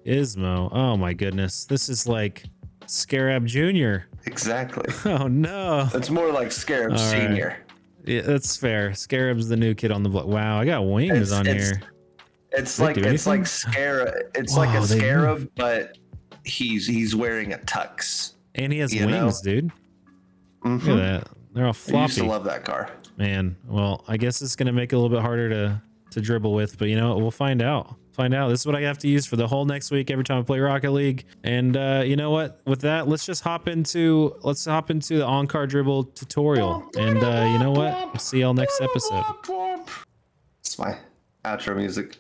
Gizmo. Oh my goodness. This is like Scarab Jr. Exactly. Oh no. It's more like Scarab Senior. Yeah, that's fair. Scarab's the new kid on the block. Wow, I got wings on here. It's like Scarab. It's like a Scarab, but he's wearing a tux. And he has wings, dude. Look at that. They're all floppy. I used to love that car. Man, well, I guess it's gonna make it a little bit harder to dribble with, but you know, we'll find out. This is what I have to use for the whole next week every time I play Rocket League. And you know what? With that, let's hop into the On Car Dribble tutorial. And you know what? We'll see y'all next episode. It's my outro music.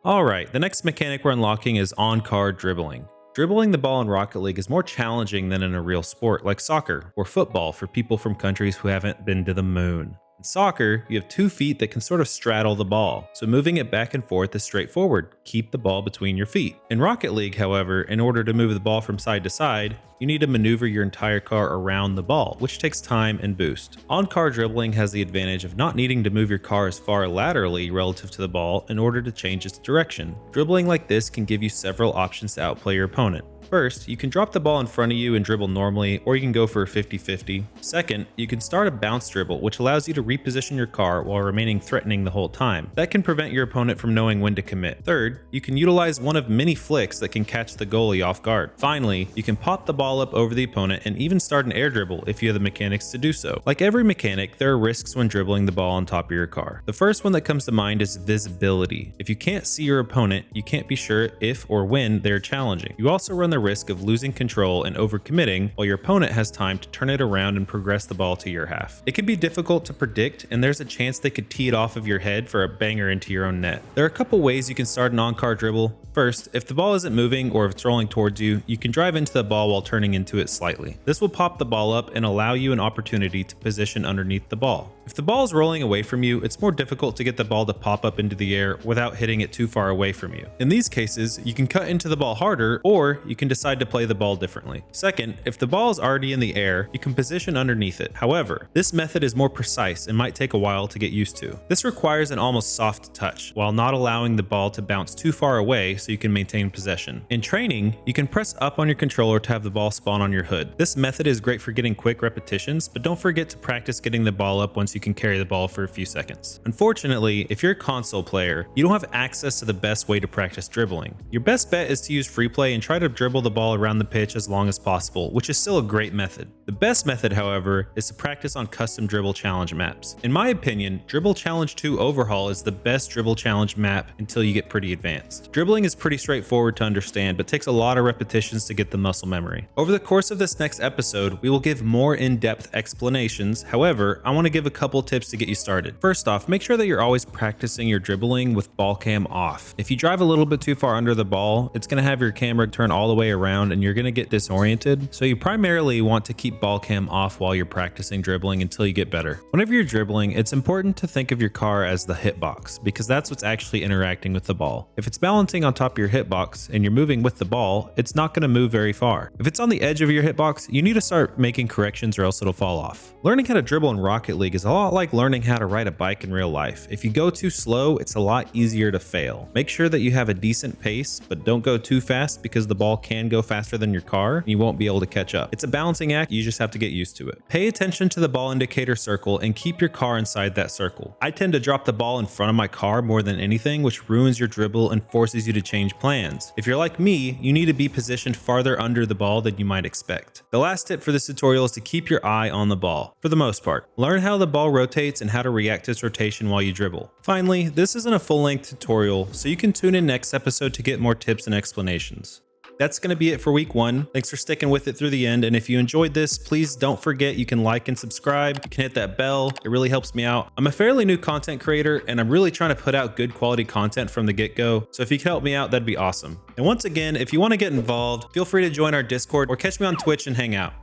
All right, the next mechanic we're unlocking is On Car Dribbling. Dribbling the ball in Rocket League is more challenging than in a real sport like soccer or football for people from countries who haven't been to the moon. In soccer, you have 2 feet that can sort of straddle the ball, so moving it back and forth is straightforward. Keep the ball between your feet. In Rocket League, however, in order to move the ball from side to side, you need to maneuver your entire car around the ball, which takes time and boost. On Car Dribbling has the advantage of not needing to move your car as far laterally relative to the ball in order to change its direction. Dribbling like this can give you several options to outplay your opponent. First, you can drop the ball in front of you and dribble normally, or you can go for a 50-50. Second, you can start a bounce dribble, which allows you to reposition your car while remaining threatening the whole time. That can prevent your opponent from knowing when to commit. Third, you can utilize one of many flicks that can catch the goalie off guard. Finally, you can pop the ball up over the opponent and even start an air dribble if you have the mechanics to do so. Like every mechanic, there are risks when dribbling the ball on top of your car. The first one that comes to mind is visibility. If you can't see your opponent, you can't be sure if or when they're challenging. You also run the risk of losing control and overcommitting while your opponent has time to turn it around and progress the ball to your half. It can be difficult to predict, and there's a chance they could tee it off of your head for a banger into your own net. There are a couple ways you can start an on-car dribble. First, if the ball isn't moving or if it's rolling towards you, you can drive into the ball while turning into it slightly. This will pop the ball up and allow you an opportunity to position underneath the ball. If the ball is rolling away from you, it's more difficult to get the ball to pop up into the air without hitting it too far away from you. In these cases, you can cut into the ball harder, or you can decide to play the ball differently. Second, if the ball is already in the air, you can position underneath it. However, this method is more precise and might take a while to get used to. This requires an almost soft touch, while not allowing the ball to bounce too far away so you can maintain possession. In training, you can press up on your controller to have the ball spawn on your hood. This method is great for getting quick repetitions, but don't forget to practice getting the ball up once you can carry the ball for a few seconds. Unfortunately, if you're a console player, you don't have access to the best way to practice dribbling. Your best bet is to use free play and try to dribble the ball around the pitch as long as possible, which is still a great method. The best method, however, is to practice on custom dribble challenge maps. In my opinion, Dribble Challenge 2 Overhaul is the best dribble challenge map until you get pretty advanced. Dribbling is pretty straightforward to understand, but takes a lot of repetitions to get the muscle memory. Over the course of this next episode, we will give more in-depth explanations. However, I want to give a couple tips to get you started. First off, make sure that you're always practicing your dribbling with ball cam off. If you drive a little bit too far under the ball, it's going to have your camera turn all the way around and you're going to get disoriented. So you primarily want to keep ball cam off while you're practicing dribbling until you get better. Whenever you're dribbling, it's important to think of your car as the hitbox, because that's what's actually interacting with the ball. If it's balancing on top of your hitbox and you're moving with the ball, it's not going to move very far. If it's on the edge of your hitbox, you need to start making corrections or else it'll fall off. Learning how to dribble in Rocket League is a lot like learning how to ride a bike in real life. If you go too slow, it's a lot easier to fail. Make sure that you have a decent pace, but don't go too fast because the ball can go faster than your car and you won't be able to catch up. It's a balancing act, you just have to get used to it. Pay attention to the ball indicator circle and keep your car inside that circle. I tend to drop the ball in front of my car more than anything, which ruins your dribble and forces you to change plans. If you're like me, you need to be positioned farther under the ball than you might expect. The last tip for this tutorial is to keep your eye on the ball. For the most part, learn how the ball rotates and how to react to its rotation while you dribble. Finally, this isn't a full-length tutorial, so you can tune in next episode to get more tips and explanations. That's going to be it for week 1. Thanks for sticking with it through the end. And if you enjoyed this, please don't forget you can like and subscribe. You can hit that bell. It really helps me out. I'm a fairly new content creator and I'm really trying to put out good quality content from the get-go. So if you could help me out, that'd be awesome. And once again, if you want to get involved, feel free to join our Discord or catch me on Twitch and hang out.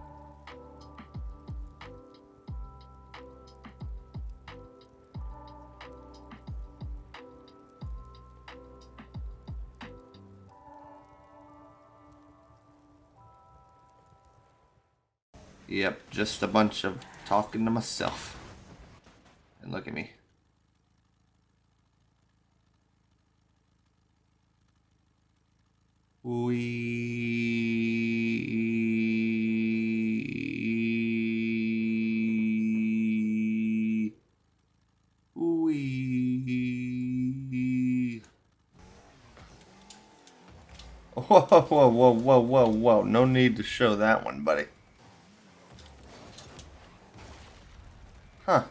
Yep, just a bunch of talking to myself. And look at me. Wee. Whoa, whoa, whoa, whoa, whoa, whoa. No need to show that one, buddy. Huh.